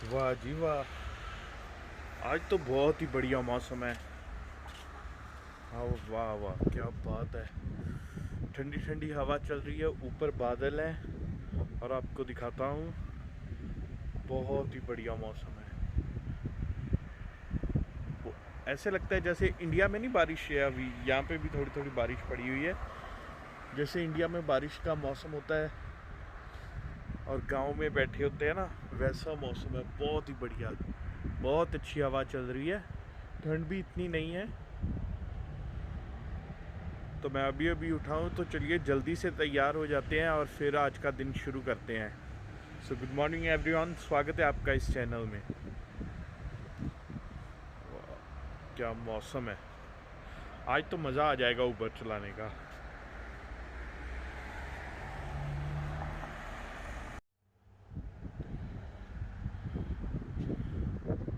वाह जी वाह। आज तो बहुत ही बढ़िया मौसम है। हाँ वाह वाह, क्या बात है। ठंडी ठंडी हवा चल रही है, ऊपर बादल हैं और आपको दिखाता हूँ, बहुत ही बढ़िया मौसम है। वो ऐसे लगता है जैसे इंडिया में नहीं बारिश है, अभी यहाँ पे भी थोड़ी थोड़ी बारिश पड़ी हुई है। जैसे इंडिया में बारिश का मौसम होता है और गांव में बैठे होते हैं ना, वैसा मौसम है। बहुत ही बढ़िया, बहुत अच्छी हवा चल रही है, ठंड भी इतनी नहीं है। तो मैं अभी अभी उठाऊँ, तो चलिए जल्दी से तैयार हो जाते हैं और फिर आज का दिन शुरू करते हैं। सो गुड मॉर्निंग एवरीवन, स्वागत है आपका इस चैनल में। क्या मौसम है, आज तो मज़ा आ जाएगा ऊबर चलाने का।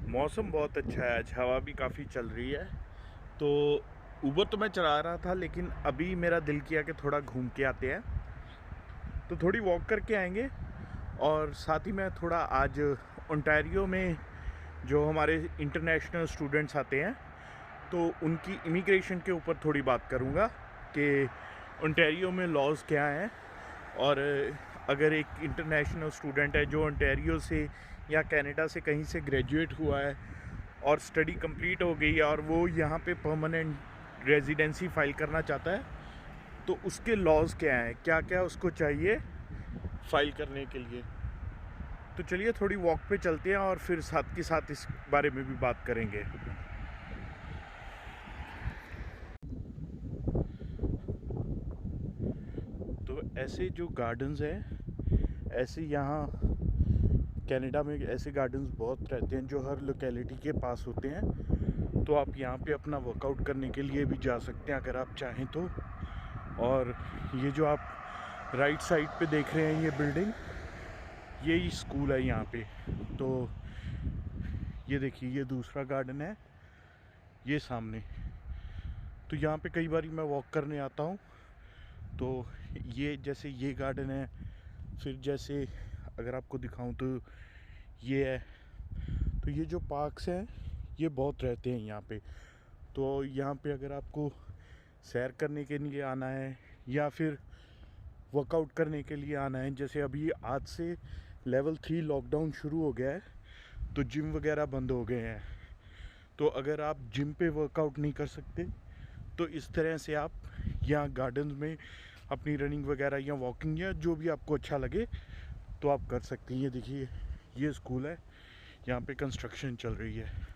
मौसम बहुत अच्छा है, आज हवा भी काफ़ी चल रही है। तो ऊबर तो मैं चला रहा था, लेकिन अभी मेरा दिल किया कि थोड़ा घूम के आते हैं, तो थोड़ी वॉक करके आएंगे। और साथ ही मैं थोड़ा आज ओंटारियो में जो हमारे इंटरनेशनल स्टूडेंट्स आते हैं, तो उनकी इमिग्रेशन के ऊपर थोड़ी बात करूँगा कि ओंटारियो में लॉज क्या हैं। और अगर एक इंटरनेशनल स्टूडेंट है जो ओंटारियो से या कनाडा से कहीं से ग्रेजुएट हुआ है और स्टडी कंप्लीट हो गई है और वो यहाँ पे परमानेंट रेजिडेंसी फाइल करना चाहता है, तो उसके लॉज क्या हैं, क्या क्या उसको चाहिए फाइल करने के लिए। तो चलिए थोड़ी वॉक पे चलते हैं और फिर साथ के साथ इस बारे में भी बात करेंगे। तो ऐसे जो गार्डन्स हैं, ऐसे यहाँ कनाडा में ऐसे गार्डन्स बहुत रहते हैं जो हर लोकेलिटी के पास होते हैं। तो आप यहाँ पे अपना वर्कआउट करने के लिए भी जा सकते हैं अगर आप चाहें तो। और ये जो आप राइट साइड पे देख रहे हैं ये बिल्डिंग, यही स्कूल है यहाँ पे। तो ये देखिए, ये दूसरा गार्डन है ये सामने। तो यहाँ पे कई बार मैं वॉक करने आता हूँ। तो ये जैसे ये गार्डन है, फिर जैसे अगर आपको दिखाऊं तो ये है। तो ये जो पार्क्स हैं ये बहुत रहते हैं यहाँ पे। तो यहाँ पे अगर आपको सैर करने के लिए आना है या फिर वर्कआउट करने के लिए आना है, जैसे अभी आज से लेवल 3 लॉकडाउन शुरू हो गया है, तो जिम वगैरह बंद हो गए हैं। तो अगर आप जिम पे वर्कआउट नहीं कर सकते, तो इस तरह से आप यहाँ गार्डन में अपनी रनिंग वगैरह या वॉकिंग या जो भी आपको अच्छा लगे तो आप कर सकते हैं। ये देखिए, ये स्कूल है, यहाँ पे कंस्ट्रक्शन चल रही है।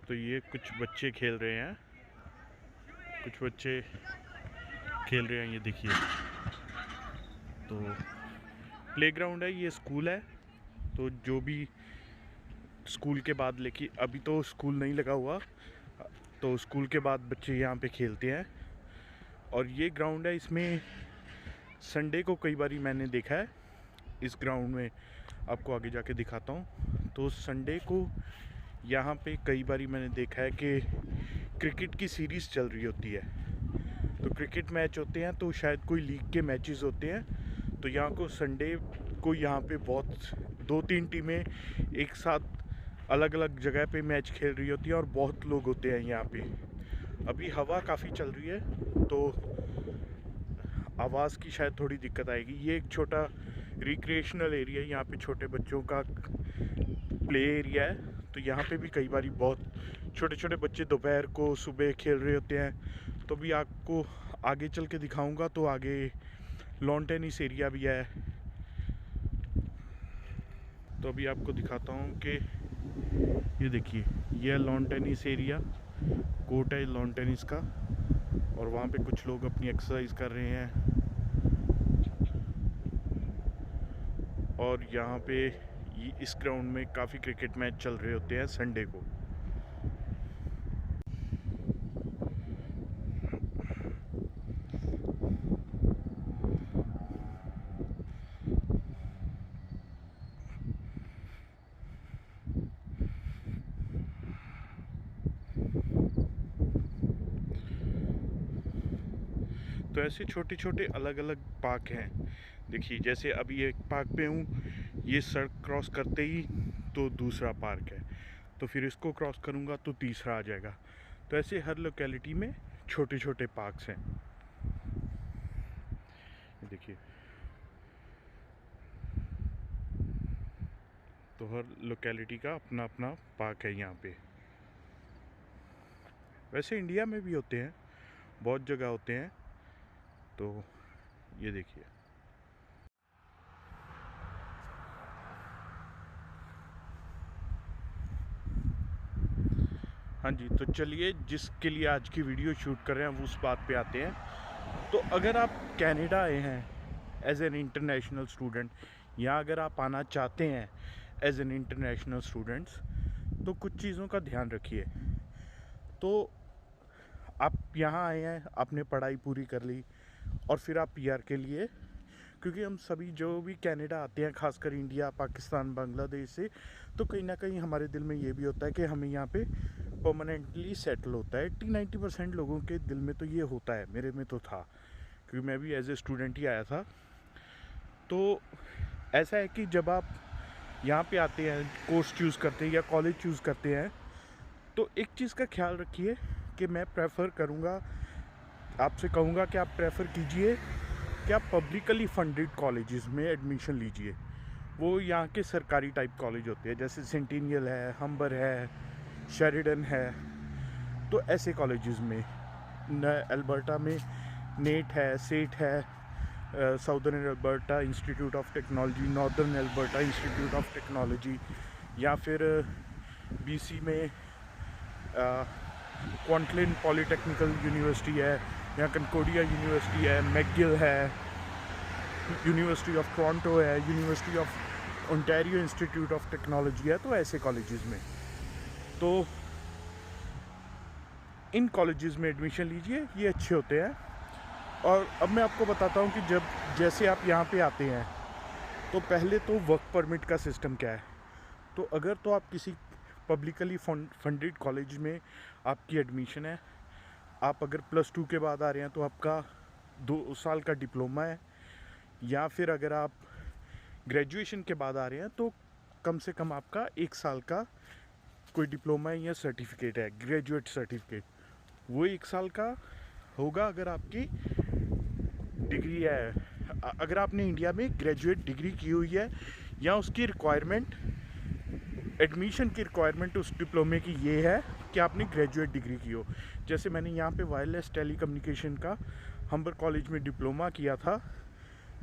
तो ये कुछ बच्चे खेल रहे हैं, कुछ बच्चे खेल रहे हैं, ये देखिए। तो प्लेग्राउंड है, ये स्कूल है। तो जो भी स्कूल के बाद, लेकिन अभी तो स्कूल नहीं लगा हुआ, तो स्कूल के बाद बच्चे यहाँ पे खेलते हैं। और ये ग्राउंड है, इसमें संडे को कई बारी मैंने देखा है इस ग्राउंड में, आपको आगे जाके दिखाता हूँ। तो संडे को यहाँ पे कई बारी मैंने देखा है कि क्रिकेट की सीरीज़ चल रही होती है। तो क्रिकेट मैच होते हैं, तो शायद कोई लीग के मैचेस होते हैं। तो यहाँ को संडे को यहाँ पे बहुत 2-3 टीमें एक साथ अलग अलग जगह पे मैच खेल रही होती हैं और बहुत लोग होते हैं यहाँ पे। अभी हवा काफ़ी चल रही है, तो आवाज़ की शायद थोड़ी दिक्कत आएगी। ये एक छोटा रिक्रिएशनल एरिया है, यहाँ पे छोटे बच्चों का प्ले एरिया है। तो यहाँ पे भी कई बारी बहुत छोटे छोटे बच्चे दोपहर को सुबह खेल रहे होते हैं। तो भी आपको आगे चल के दिखाऊंगा। तो आगे लॉन टेनिस एरिया भी है। तो अभी आपको दिखाता हूँ कि ये देखिए, ये है लॉन टेनिस एरिया, कोर्ट है लॉन टेनिस का। और वहाँ पे कुछ लोग अपनी एक्सरसाइज कर रहे हैं। और यहाँ पे इस ग्राउंड में काफ़ी क्रिकेट मैच चल रहे होते हैं संडे को। तो ऐसे छोटे छोटे अलग अलग पार्क हैं। देखिए जैसे अभी एक पार्क पे हूँ, ये सड़क क्रॉस करते ही तो दूसरा पार्क है, तो फिर इसको क्रॉस करूँगा तो तीसरा आ जाएगा। तो ऐसे हर लोकेलिटी में छोटे छोटे पार्क्स हैं। देखिए, तो हर लोकेलिटी का अपना अपना पार्क है यहाँ पे। वैसे इंडिया में भी होते हैं, बहुत जगह होते हैं। तो ये देखिए, हाँ जी। तो चलिए, जिसके लिए आज की वीडियो शूट कर रहे हैं वो उस बात पे आते हैं। तो अगर आप कनाडा आए हैं एज एन इंटरनेशनल स्टूडेंट, या अगर आप आना चाहते हैं एज एन इंटरनेशनल स्टूडेंट्स, तो कुछ चीज़ों का ध्यान रखिए। तो आप यहाँ आए हैं, आपने पढ़ाई पूरी कर ली और फिर आप पीआर के लिए, क्योंकि हम सभी जो भी कनाडा आते हैं, खासकर इंडिया, पाकिस्तान, बांग्लादेश से, तो कहीं ना कहीं हमारे दिल में ये भी होता है कि हमें यहाँ पे परमानेंटली सेटल होता है। 80-90% लोगों के दिल में तो ये होता है, मेरे में तो था, क्योंकि मैं भी एज ए स्टूडेंट ही आया था। तो ऐसा है कि जब आप यहाँ पे आते हैं, कोर्स चूज़ करते हैं या कॉलेज चूज़ करते हैं, तो एक चीज़ का ख्याल रखिए कि मैं प्रेफर करूँगा, आपसे कहूँगा कि आप प्रेफर कीजिए कि आप पब्लिकली फंडेड कॉलेजेस में एडमिशन लीजिए। वो यहाँ के सरकारी टाइप कॉलेज होते हैं, जैसे सेंटिनियल है, हम्बर है, शेरिडन है। तो ऐसे कॉलेजेस में अल्बर्टा में नेट है, सेट है, southern Alberta institute of technology, northern Alberta institute of technology, या फिर बीसी में क्वांटलिन पॉलीटेक्निकल यूनिवर्सिटी है, या कनकोडिया यूनिवर्सिटी है, मैकगिल है, यूनिवर्सिटी ऑफ टोरंटो है, university of Ontario institute of technology है। तो ऐसे कॉलेजेस में, तो इन कॉलेजेस में एडमिशन लीजिए, ये अच्छे होते हैं। और अब मैं आपको बताता हूँ कि जैसे आप यहाँ पे आते हैं, तो पहले तो वर्क परमिट का सिस्टम क्या है। तो अगर तो आप किसी पब्लिकली फंडेड कॉलेज में आपकी एडमिशन है, आप अगर +2 के बाद आ रहे हैं तो आपका 2 साल का डिप्लोमा है, या फिर अगर आप ग्रेजुएशन के बाद आ रहे हैं तो कम से कम आपका 1 साल का कोई डिप्लोमा या सर्टिफिकेट है, ग्रेजुएट सर्टिफिकेट, वो 1 साल का होगा। अगर आपकी डिग्री है, अगर आपने इंडिया में ग्रेजुएट डिग्री की हुई है, या उसकी रिक्वायरमेंट, एडमिशन की रिक्वायरमेंट उस डिप्लोमे की ये है कि आपने ग्रेजुएट डिग्री की हो। जैसे मैंने यहाँ पे वायरलेस टेलीकम्युनिकेशन का हम्बर कॉलेज में डिप्लोमा किया था,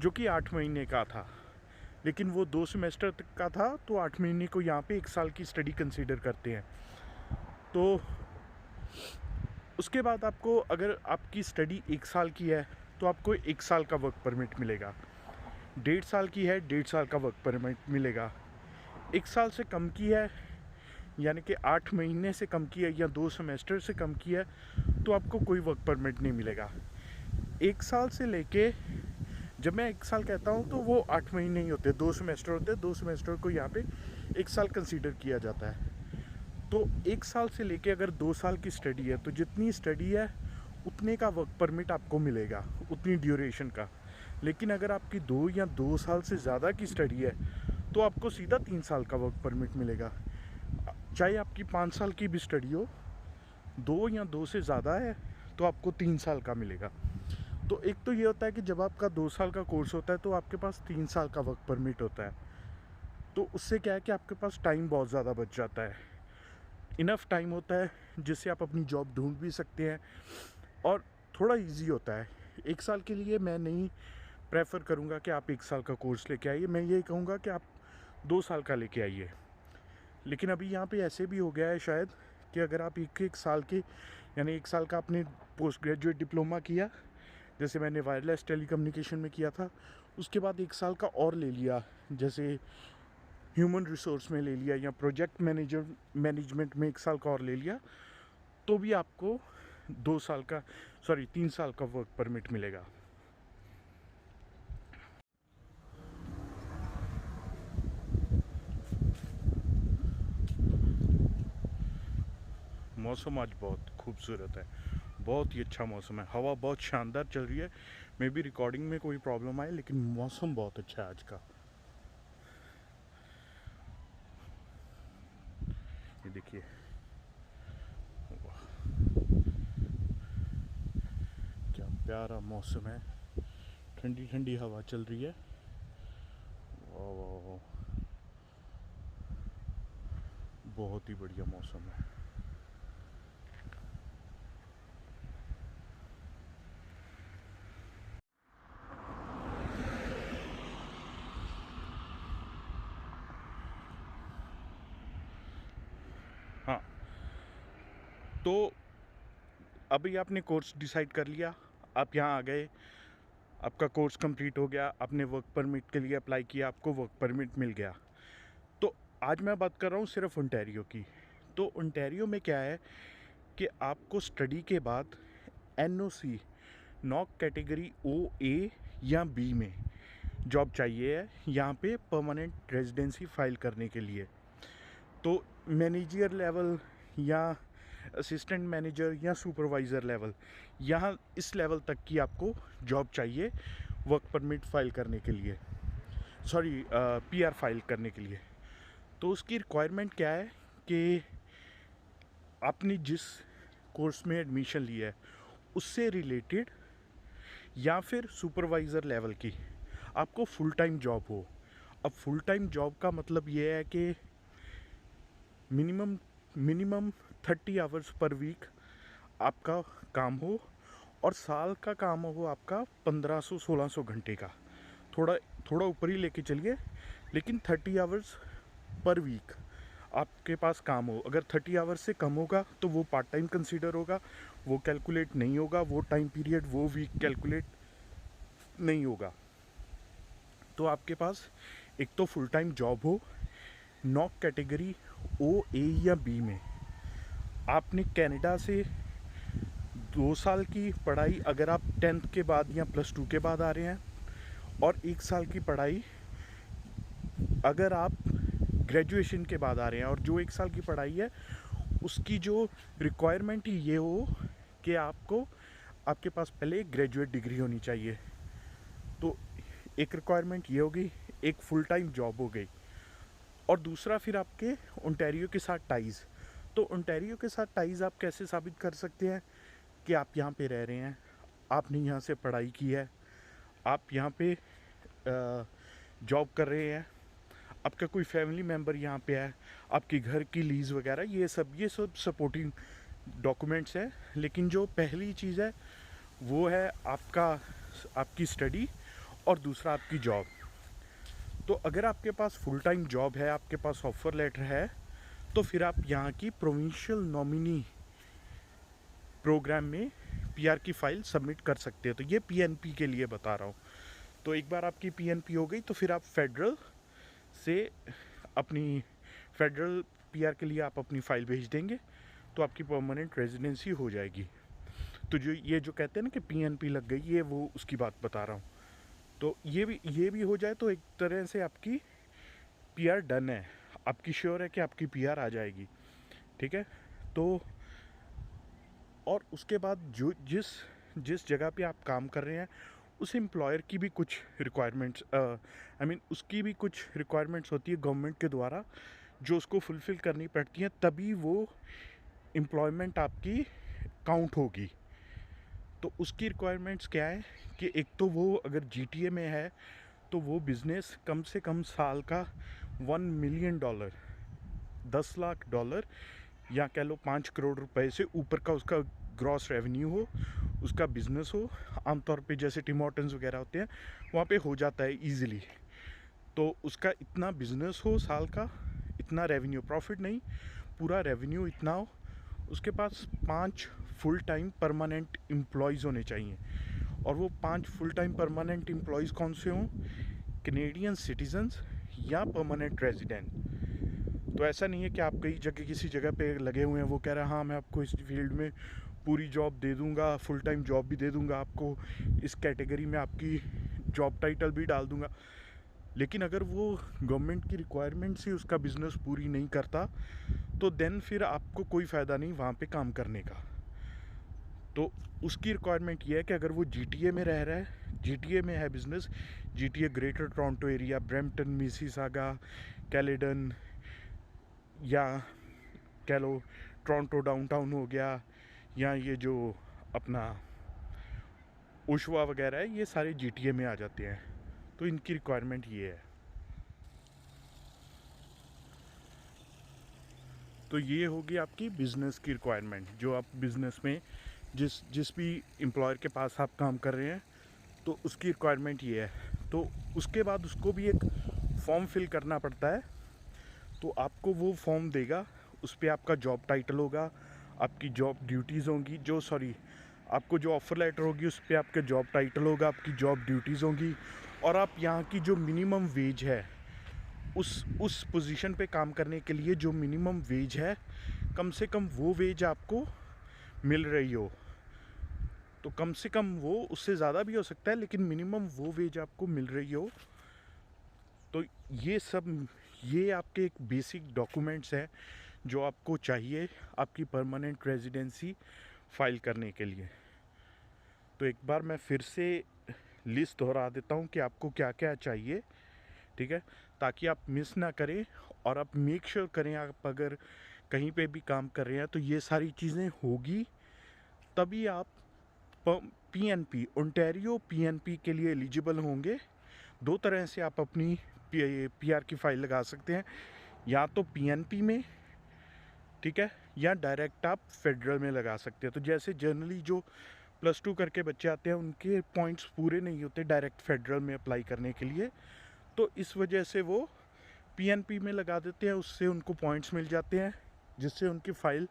जो कि 8 महीने का था, लेकिन वो 2 सेमेस्टर तक का था। तो 8 महीने को यहाँ पे 1 साल की स्टडी कंसीडर करते हैं। तो उसके बाद आपको, अगर आपकी स्टडी 1 साल की है तो आपको 1 साल का वर्क परमिट मिलेगा। 1.5 साल की है, 1.5 साल का वर्क परमिट मिलेगा। 1 साल से कम की है, यानी कि 8 महीने से कम की है, या 2 सेमेस्टर से कम की है, तो आपको कोई वर्क परमिट नहीं मिलेगा। 1 साल से लेके, जब मैं 1 साल कहता हूँ तो वो 8 महीने ही होते हैं, 2 सेमेस्टर होते हैं, 2 सेमेस्टर को यहाँ पे 1 साल कंसीडर किया जाता है। तो 1 साल से लेके अगर 2 साल की स्टडी है, तो जितनी स्टडी है उतने का वर्क परमिट आपको मिलेगा, उतनी ड्यूरेशन का। लेकिन अगर आपकी 2 या 2 साल से ज़्यादा की स्टडी है तो आपको सीधा 3 साल का वर्क परमिट मिलेगा। चाहे आपकी 5 साल की भी स्टडी हो, 2 या 2 से ज़्यादा है तो आपको 3 साल का मिलेगा। तो एक तो ये होता है कि जब आपका 2 साल का कोर्स होता है तो आपके पास 3 साल का वर्क परमिट होता है। तो उससे क्या है कि आपके पास टाइम बहुत ज़्यादा बच जाता है, इनफ टाइम होता है जिससे आप अपनी जॉब ढूंढ भी सकते हैं, और थोड़ा इजी होता है। 1 साल के लिए मैं नहीं प्रेफर करूँगा कि आप 1 साल का कोर्स लेके आइए, मैं ये कहूँगा कि आप 2 साल का लेके आइए। लेकिन अभी यहाँ पे ऐसे भी हो गया है शायद कि अगर आप 1 साल के, यानी 1 साल का आपने पोस्ट ग्रेजुएट डिप्लोमा किया, जैसे मैंने वायरलेस टेलीकम्युनिकेशन में किया था, उसके बाद 1 साल का और ले लिया, जैसे ह्यूमन रिसोर्स में ले लिया या प्रोजेक्ट मैनेजमेंट में 1 साल का और ले लिया, तो भी आपको 3 साल का वर्क परमिट मिलेगा। मौसम आज बहुत खूबसूरत है, बहुत ही अच्छा मौसम है, हवा बहुत शानदार चल रही है। मे बी रिकॉर्डिंग में कोई प्रॉब्लम आए, लेकिन मौसम बहुत अच्छा है आज का। ये देखिए, क्या प्यारा मौसम है, ठंडी ठंडी हवा चल रही है। वाह वाह वाह, बहुत ही बढ़िया मौसम है। हाँ, तो अभी आपने कोर्स डिसाइड कर लिया, आप यहाँ आ गए, आपका कोर्स कंप्लीट हो गया, आपने वर्क परमिट के लिए अप्लाई किया, आपको वर्क परमिट मिल गया। तो आज मैं बात कर रहा हूँ सिर्फ ओंटारियो की। तो ओंटारियो में क्या है कि आपको स्टडी के बाद एनओसी नॉक कैटेगरी ओ ए या बी में जॉब चाहिए है यहाँ पे परमानेंट रेजिडेंसी फाइल करने के लिए। तो मैनेजर लेवल या असिस्टेंट मैनेजर या सुपरवाइज़र लेवल, यहाँ इस लेवल तक की आपको जॉब चाहिए वर्क परमिट फाइल करने के लिए, सॉरी पीआर फाइल करने के लिए। तो उसकी रिक्वायरमेंट क्या है कि आपने जिस कोर्स में एडमिशन लिया है उससे रिलेटेड या फिर सुपरवाइज़र लेवल की आपको फुल टाइम जॉब हो। अब फुल टाइम जॉब का मतलब ये है कि मिनिमम 30 आवर्स पर वीक आपका काम हो और साल का काम हो आपका 1500-1600 घंटे का, थोड़ा थोड़ा ऊपर ही लेके चलिए, लेकिन 30 आवर्स पर वीक आपके पास काम हो। अगर 30 आवर्स से कम होगा तो वो पार्ट टाइम कंसीडर होगा, वो कैलकुलेट नहीं होगा, वो टाइम पीरियड, वो वीक कैलकुलेट नहीं होगा। तो आपके पास एक तो फुल टाइम जॉब हो, नॉक कैटेगरी ओ ए या बी में, आपने कनाडा से 2 साल की पढ़ाई अगर आप 10th के बाद या +2 के बाद आ रहे हैं, और 1 साल की पढ़ाई अगर आप ग्रेजुएशन के बाद आ रहे हैं। और जो 1 साल की पढ़ाई है उसकी जो रिक्वायरमेंट ही ये हो कि आपके पास पहले एक ग्रेजुएट डिग्री होनी चाहिए। तो एक रिक्वायरमेंट ये होगी, एक फुल टाइम जॉब हो गई, और दूसरा फिर आपके ओंटारियो के साथ टाइज़। तो ओंटारियो के साथ टाइज़ आप कैसे साबित कर सकते हैं कि आप यहाँ पे रह रहे हैं, आपने यहाँ से पढ़ाई की है, आप यहाँ पे जॉब कर रहे हैं, आपका कोई फैमिली मेम्बर यहाँ पे है, आपकी घर की लीज़ वगैरह, ये सब सपोर्टिंग डॉक्यूमेंट्स हैं। लेकिन जो पहली चीज़ है वो है आपकी स्टडी, और दूसरा आपकी जॉब। तो अगर आपके पास फुल टाइम जॉब है, आपके पास ऑफ़र लेटर है, तो फिर आप यहाँ की प्रोविंशियल नॉमिनी प्रोग्राम में पीआर की फ़ाइल सबमिट कर सकते हो। तो ये पीएनपी के लिए बता रहा हूँ। तो एक बार आपकी पीएनपी हो गई तो फिर आप फेडरल से अपनी फेडरल पीआर के लिए आप अपनी फ़ाइल भेज देंगे, तो आपकी परमानेंट रेजिडेंसी हो जाएगी। तो जो कहते हैं ना कि पीएनपी लग गई, ये वो उसकी बात बता रहा हूँ। तो ये भी हो जाए तो एक तरह से आपकी पीआर डन है, आपकी श्योर है कि आपकी पीआर आ जाएगी। ठीक है। तो और उसके बाद जिस जगह पे आप काम कर रहे हैं उस एम्प्लॉयर की भी कुछ रिक्वायरमेंट्स उसकी भी कुछ रिक्वायरमेंट्स होती है गवर्नमेंट के द्वारा, जो उसको फुलफ़िल करनी पड़ती हैं, तभी वो एम्प्लॉयमेंट आपकी काउंट होगी। तो उसकी रिक्वायरमेंट्स क्या है कि एक तो वो अगर जीटीए में है तो वो बिज़नेस कम से कम साल का $1 मिलियन, $10 लाख, या कह लो 5 करोड़ रुपए से ऊपर का उसका ग्रॉस रेवेन्यू हो, उसका बिज़नेस हो। आमतौर पे जैसे टिम हॉर्टन्स वगैरह होते हैं वहाँ पे हो जाता है ईज़िली। तो उसका इतना बिज़नेस हो साल का, इतना रेवेन्यू, प्रॉफिट नहीं, पूरा रेवेन्यू इतना हो, उसके पास 5 फुल टाइम परमानेंट एम्प्लॉयज़ होने चाहिए। और वो 5 फुल टाइम परमानेंट एम्प्लॉयज़ कौन से हों? कैनेडियन सिटीजन्स या परमानेंट रेजिडेंट। तो ऐसा नहीं है कि आप कई जगह किसी जगह पे लगे हुए हैं, वो कह रहा है हाँ मैं आपको इस फील्ड में पूरी जॉब दे दूंगा, फुल टाइम जॉब भी दे दूंगा आपको, इस कैटेगरी में आपकी जॉब टाइटल भी डाल दूंगा, लेकिन अगर वो गवर्नमेंट की रिक्वायरमेंट से उसका बिज़नेस पूरी नहीं करता तो देन फिर आपको कोई फ़ायदा नहीं वहाँ पे काम करने का। तो उसकी रिक्वायरमेंट ये है कि अगर वो जीटीए में रह रहा है, जीटीए में है business, GTA greater Toronto area, Brampton, Mississauga, Caledon, या कह लो टोरंटो डाउनटाउन हो गया, या ये जो अपना ओशवा वगैरह है, ये सारे जीटीए में आ जाते हैं। तो इनकी रिक्वायरमेंट ये है। तो ये होगी आपकी बिज़नेस की रिक्वायरमेंट, जो आप बिज़नेस में जिस भी एम्प्लॉयर के पास आप काम कर रहे हैं तो उसकी रिक्वायरमेंट ये है। तो उसके बाद उसको भी एक फॉर्म फिल करना पड़ता है। तो आपको वो फॉर्म देगा, उस पर आपका जॉब टाइटल होगा, आपकी जॉब ड्यूटीज़ होंगी, आपको जो ऑफ़र लेटर होगी उस पर आपका जॉब टाइटल होगा, आपकी जॉब ड्यूटीज़ होंगी, और आप यहाँ की जो मिनिमम वेज है उस पोजीशन पे काम करने के लिए जो मिनिमम वेज है, कम से कम वो वेज आपको मिल रही हो। तो कम से कम वो, उससे ज़्यादा भी हो सकता है, लेकिन मिनिमम वो वेज आपको मिल रही हो। तो ये आपके एक बेसिक डॉक्यूमेंट्स हैं जो आपको चाहिए आपकी परमानेंट रेजिडेंसी फाइल करने के लिए। तो एक बार मैं फिर से लिस्ट दोहरा देता हूँ कि आपको क्या क्या चाहिए, ठीक है, ताकि आप मिस ना करें, और आप मेक श्योर करें आप अगर कहीं पे भी काम कर रहे हैं तो ये सारी चीज़ें होगी, तभी आप पीएनपी, ओंटारियो पीएनपी के लिए एलिजिबल होंगे। दो तरह से आप अपनी पीआर की फ़ाइल लगा सकते हैं, या तो पीएनपी में, ठीक है, या डायरेक्ट आप फेडरल में लगा सकते हैं। तो जैसे जनरली जो +2 करके बच्चे आते हैं उनके पॉइंट्स पूरे नहीं होते डायरेक्ट फेडरल में अप्लाई करने के लिए, तो इस वजह से वो पीएनपी में लगा देते हैं, उससे उनको पॉइंट्स मिल जाते हैं, जिससे उनकी फ़ाइल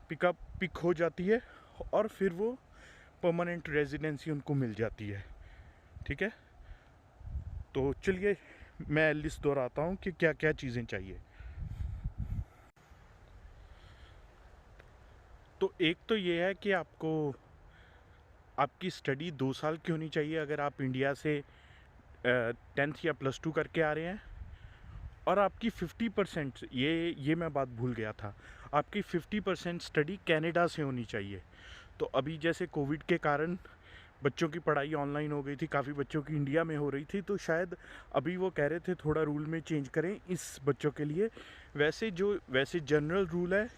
पिक हो जाती है, और फिर वो परमानेंट रेजिडेंसी उनको मिल जाती है, ठीक है। तो चलिए मैं लिस्ट दोहराता हूँ कि क्या क्या चीज़ें चाहिए। तो एक तो ये है कि आपको आपकी स्टडी 2 साल की होनी चाहिए अगर आप इंडिया से 10th या +2 करके आ रहे हैं, और आपकी 50%, ये मैं बात भूल गया था, आपकी 50% स्टडी कनाडा से होनी चाहिए। तो अभी जैसे कोविड के कारण बच्चों की पढ़ाई ऑनलाइन हो गई थी, काफ़ी बच्चों की इंडिया में हो रही थी, तो शायद अभी वो कह रहे थे थोड़ा रूल में चेंज करें इस बच्चों के लिए। वैसे जनरल रूल है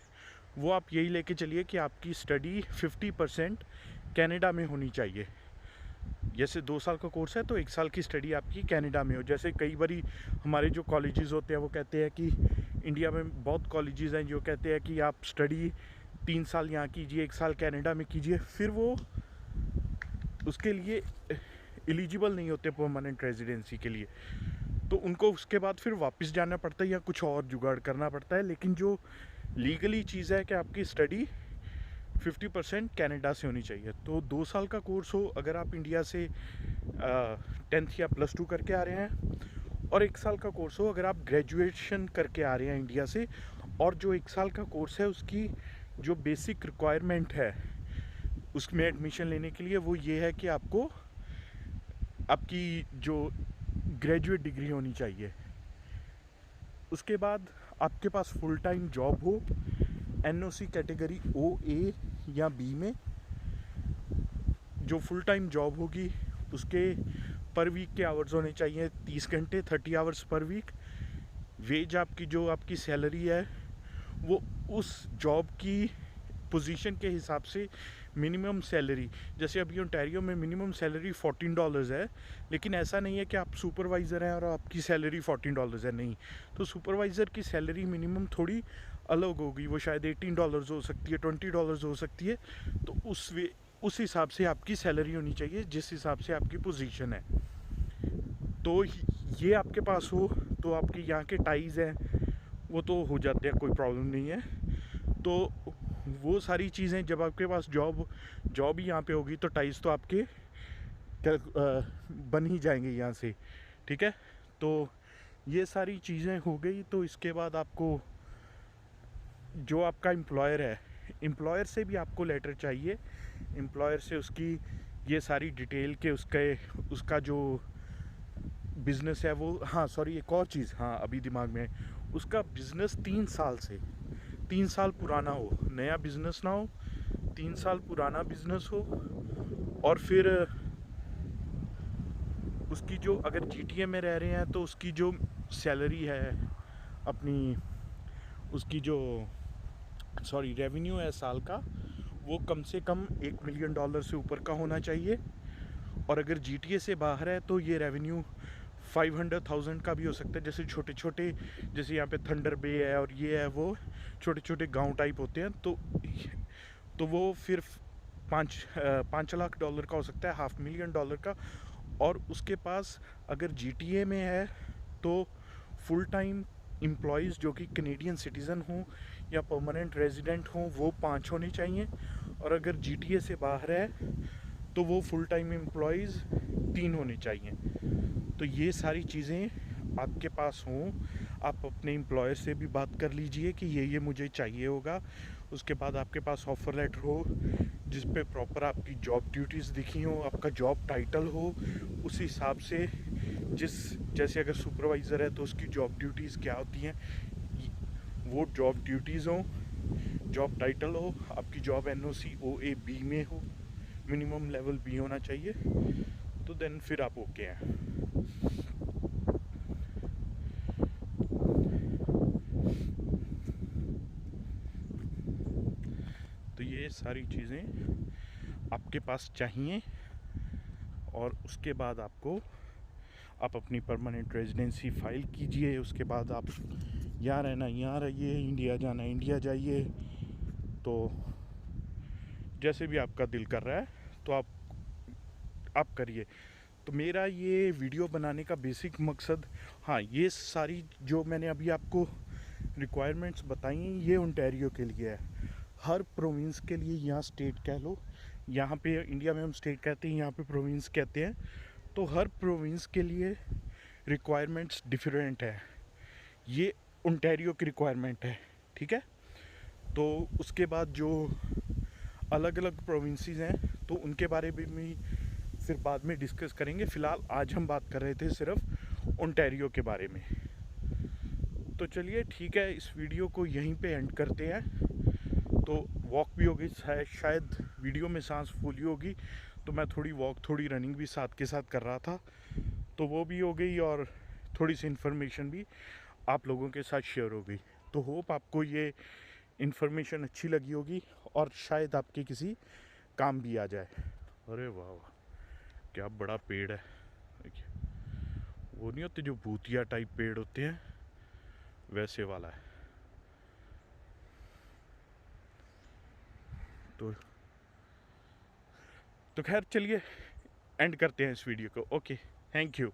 वो आप यही लेके चलिए कि आपकी स्टडी 50% कनाडा में होनी चाहिए। जैसे 2 साल का कोर्स है तो 1 साल की स्टडी आपकी कनाडा में हो। जैसे कई बारी हमारे जो कॉलेजेस होते हैं वो कहते हैं कि इंडिया में बहुत कॉलेजेस हैं जो कहते हैं कि आप स्टडी 3 साल यहाँ कीजिए, 1 साल कनाडा में कीजिए, फिर वो उसके लिए एलिजिबल नहीं होते परमानेंट रेजिडेंसी के लिए, तो उनको उसके बाद फिर वापस जाना पड़ता है या कुछ और जुगाड़ करना पड़ता है। लेकिन जो लीगली चीज़ है कि आपकी स्टडी 50% कनाडा से होनी चाहिए। तो 2 साल का कोर्स हो अगर आप इंडिया से 10th या +2 करके आ रहे हैं, और 1 साल का कोर्स हो अगर आप ग्रेजुएशन करके आ रहे हैं इंडिया से। और जो 1 साल का कोर्स है उसकी जो बेसिक रिक्वायरमेंट है उसमें एडमिशन लेने के लिए वो ये है कि आपको आपकी जो ग्रेजुएट डिग्री होनी चाहिए। उसके बाद आपके पास फुल टाइम जॉब हो, एनओसी कैटेगरी ओ, ए या बी में। जो फुल टाइम जॉब होगी उसके पर वीक के आवर्स होने चाहिए 30 घंटे, 30 आवर्स पर वीक। वेज आपकी जो आपकी सैलरी है वो उस जॉब की पोजीशन के हिसाब से मिनिमम सैलरी, जैसे अभी ओंटारियो में मिनिमम सैलरी $14 है, लेकिन ऐसा नहीं है कि आप सुपरवाइज़र हैं और आपकी सैलरी $14 है, नहीं। तो सुपरवाइज़र की सैलरी मिनिमम थोड़ी अलग होगी, वो शायद $18 हो सकती है, $20 हो सकती है। तो उस हिसाब से आपकी सैलरी होनी चाहिए जिस हिसाब से आपकी पोजीशन है। तो ये आपके पास हो तो आपके यहाँ के टाइज़ हैं वो तो हो जाते हैं, कोई प्रॉब्लम नहीं है। तो वो सारी चीज़ें जब आपके पास जॉब ही यहाँ पे होगी तो टाइज़ तो आपके बन ही जाएंगे यहाँ से, ठीक है। तो ये सारी चीज़ें हो गई। तो इसके बाद आपको जो आपका एम्प्लॉयर है, एम्प्लॉयर से भी आपको लेटर चाहिए। एम्प्लॉयर से उसकी ये सारी डिटेल के उसका जो बिज़नेस है वो, हाँ सॉरी एक और चीज़, हाँ अभी दिमाग में, उसका बिज़नेस 3 साल पुराना हो, नया बिज़नेस ना हो, 3 साल पुराना बिज़नेस हो। और फिर उसकी जो, अगर GTA में रह रहे हैं तो उसकी जो सैलरी है अपनी, उसकी जो सॉरी रेवेन्यू है साल का, वो कम से कम $1 मिलियन से ऊपर का होना चाहिए। और अगर GTA से बाहर है तो ये रेवेन्यू 500,000 का भी हो सकता है। जैसे छोटे छोटे, जैसे यहाँ पे थंडर बे है और ये है, वो छोटे छोटे गांव टाइप होते हैं, तो वो फिर 5 लाख डॉलर का हो सकता है, $500,000 का। और उसके पास अगर GTA में है तो फुल टाइम एम्प्लॉयज़ जो कि कनेडियन सिटीज़न हों या परमानेंट रेजिडेंट हों, वो 5 होने चाहिए। और अगर GTA से बाहर है तो वो फुल टाइम एम्प्लॉयज़ 3 होने चाहिए। तो ये सारी चीज़ें आपके पास हों। आप अपने एम्प्लॉयर से भी बात कर लीजिए कि ये मुझे चाहिए होगा। उसके बाद आपके पास ऑफ़र लेटर हो जिस पे प्रॉपर आपकी जॉब ड्यूटीज़ लिखी हों, आपका जॉब टाइटल हो, उस हिसाब से जैसे अगर सुपरवाइज़र है तो उसकी जॉब ड्यूटीज़ क्या होती हैं, वो जॉब ड्यूटीज़ हों, जॉब टाइटल हो, आपकी जॉब NOC OAB में हो, मिनिमम लेवल B होना चाहिए। तो देन फिर आप ओके हैं। तो ये सारी चीज़ें आपके पास चाहिए। और उसके बाद आप अपनी परमानेंट रेजिडेंसी फ़ाइल कीजिए। उसके बाद आप यहाँ रहना यहाँ रहिए, इंडिया जाना इंडिया जाइए। तो जैसे भी आपका दिल कर रहा है तो आप करिए। तो मेरा ये वीडियो बनाने का बेसिक मकसद, हाँ ये सारी जो मैंने अभी आपको रिक्वायरमेंट्स बताई हैं ये ओंटारियो के लिए है। हर प्रोविंस के लिए, यहाँ स्टेट कह लो, यहाँ पे इंडिया में हम स्टेट कहते हैं, यहाँ पे प्रोविंस कहते हैं। तो हर प्रोविंस के लिए रिक्वायरमेंट्स डिफरेंट है। ये ओंटारियो की रिक्वायरमेंट है, ठीक है। तो उसके बाद जो अलग अलग प्रोविंसेस हैं तो उनके बारे में भी फिर बाद में डिस्कस करेंगे। फ़िलहाल आज हम बात कर रहे थे सिर्फ ओंटारियो के बारे में। तो चलिए ठीक है, इस वीडियो को यहीं पे एंड करते हैं। तो वॉक भी होगी, शायद वीडियो में सांस फूली होगी, तो मैं थोड़ी वॉक थोड़ी रनिंग भी साथ के साथ कर रहा था, तो वो भी हो गई और थोड़ी सी इन्फॉर्मेशन भी आप लोगों के साथ शेयर हो गई। तो होप आपको ये इन्फॉर्मेशन अच्छी लगी होगी और शायद आपके किसी काम भी आ जाए। अरे वाह वाह, क्या बड़ा पेड़ है। देखिए, वो नहीं होते जो भूतिया टाइप पेड़ होते हैं, वैसे वाला है। तो खैर चलिए एंड करते हैं इस वीडियो को। Okay, thank you.